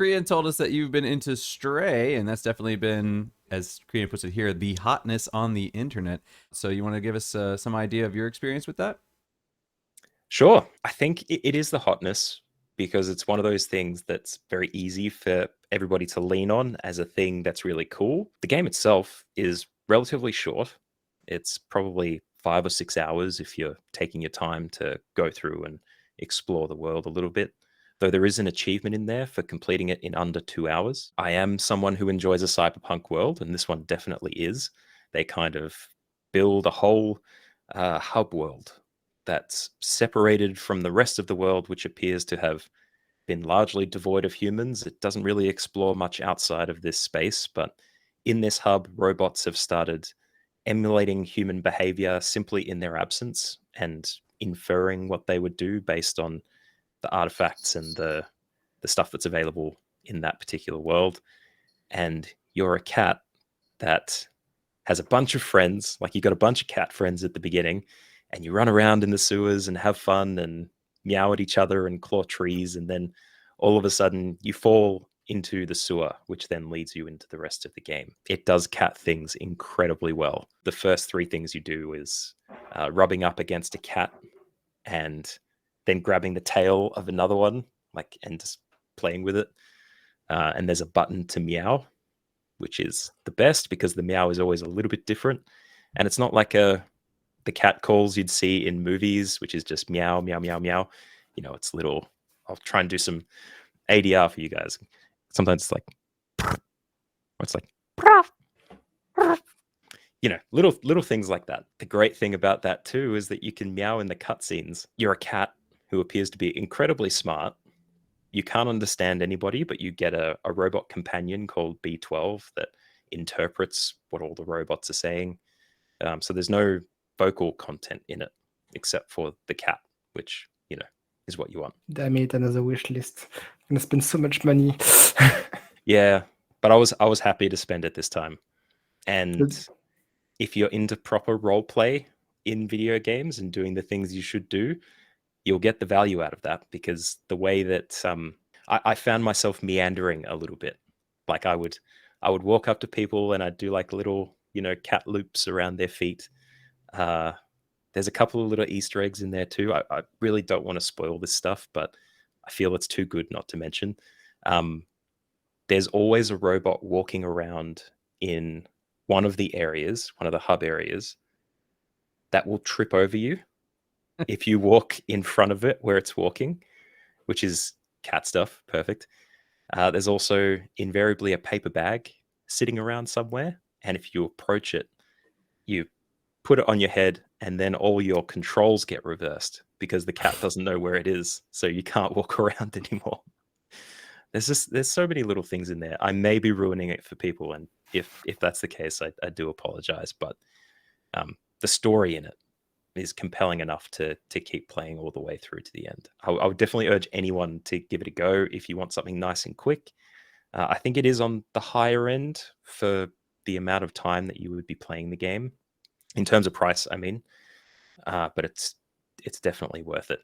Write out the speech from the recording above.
Krian told us that you've been into Stray, and that's definitely been, as Krian puts it here, the hotness on the internet. So you want to give us some idea of your experience with that? Sure. I think it is the hotness because it's one of those things that's very easy for everybody to lean on as a thing that's really cool. The game itself is relatively short. It's probably 5 or 6 hours if you're taking your time to go through and explore the world a little bit. Though there is an achievement in there for completing it in under 2 hours. I am someone who enjoys a cyberpunk world, and this one definitely is. They kind of build a whole hub world that's separated from the rest of the world, which appears to have been largely devoid of humans. It doesn't really explore much outside of this space, but in this hub, robots have started emulating human behavior simply in their absence and inferring what they would do based on the artifacts and the stuff that's available in that particular world. And you're a cat that has a bunch of friends, like you got a bunch of cat friends at the beginning, and you run around in the sewers and have fun and meow at each other and claw trees, and then all of a sudden you fall into the sewer, which then leads you into the rest of the game. It does cat things incredibly well. The first three things you do is rubbing up against a cat and then grabbing the tail of another one, like and just playing with it. And there's a button to meow, which is the best because the meow is always a little bit different, and it's not like the cat calls you'd see in movies, which is just meow meow meow meow. It's little. I'll try and do some ADR for you guys. Sometimes it's like, or it's like, little things like that. The great thing about that too is that you can meow in the cutscenes. You're a cat who appears to be incredibly smart. You can't understand anybody, but you get a robot companion called B12 that interprets what all the robots are saying. So there's no vocal content in it except for the cat, which is what you want. I made another wish list. I'm gonna spend so much money. Yeah, but I was happy to spend it this time. And if you're into proper role play in video games and doing the things you should do, you'll get the value out of that because the way that I found myself meandering a little bit. Like I would walk up to people and I'd do like little cat loops around their feet. Uh, there's a couple of little Easter eggs in there too. I really don't want to spoil this stuff, but I feel it's too good not to mention. Um, there's always a robot walking around in one of the areas, one of the hub areas, that will trip over you if you walk in front of it where it's walking, which is cat stuff. Perfect. There's also invariably a paper bag sitting around somewhere. And if you approach it, you put it on your head, and then all your controls get reversed because the cat doesn't know where it is. So you can't walk around anymore. There's so many little things in there. I may be ruining it for people. And if that's the case, I do apologize. But the story in it is compelling enough to keep playing all the way through to the end. I would definitely urge anyone to give it a go if you want something nice and quick. I think it is on the higher end for the amount of time that you would be playing the game in terms of price. I mean, but it's definitely worth it.